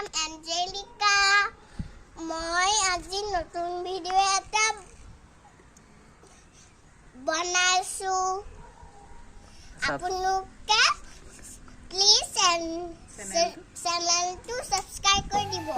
নাম এঞ্জেলিকা। মই আজি নতুন ভিডিঅ' এটা বনাইছো। আপোনালোকে প্লিজ চেনেলটো সাবস্ক্ৰাইব কৰি দিব।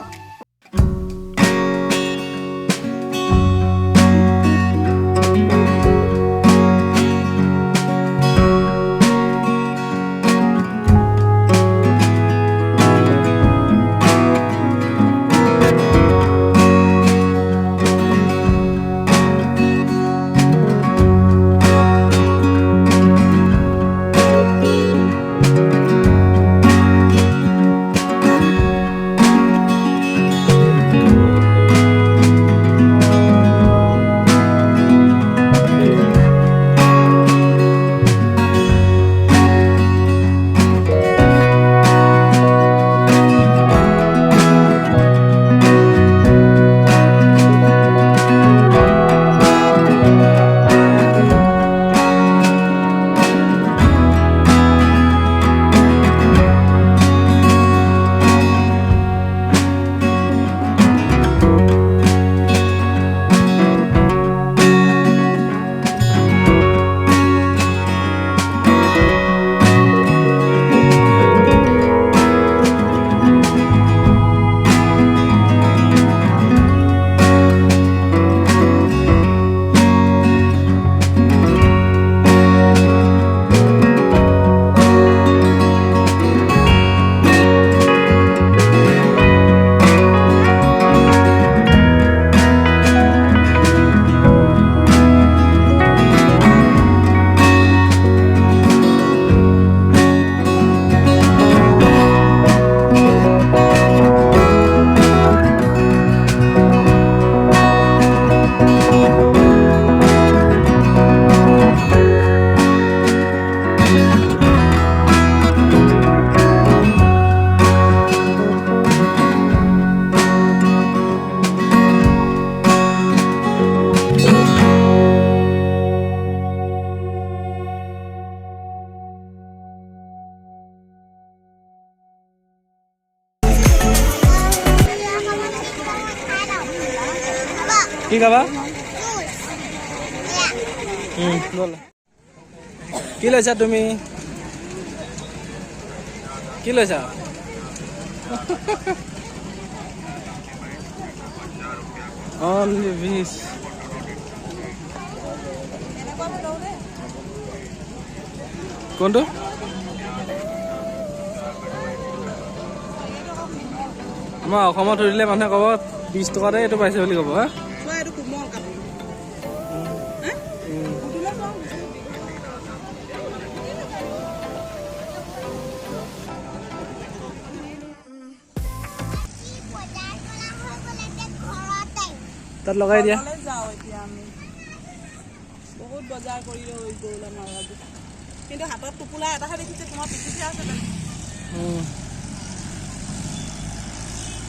কি খাবা? কি লৈছা তুমি? কি লৈছা? অনলি 20। কোনটো? আমাৰ অসমত ধৰিলে মানুহে ক'ব 20 টকাতে এইটো পাইছে বুলি ক'ব। হা তাত লগাই দিয়া। বহুত বজাৰ কৰি কিন্তু হাতত টোপোলা এটাহে দেখিছে তোমাৰ পিঠিতে আছে।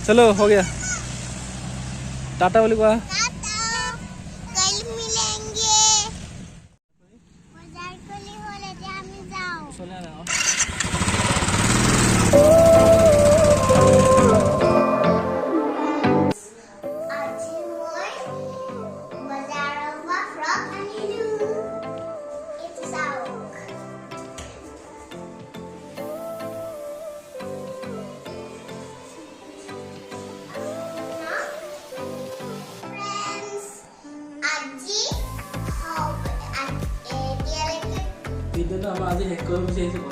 চলো हो गया टाटा बोली कोआ कल मिलेंगे। बाजार कली होले जे আমি যাও। চলে না আজি মই বাজাৰৰ পৰা ফ্ৰক আনিলো। এইটো চাওক। ভিডিঅ'টো আমাৰ আজি শেষ কৰিব বিচাৰিছোঁ।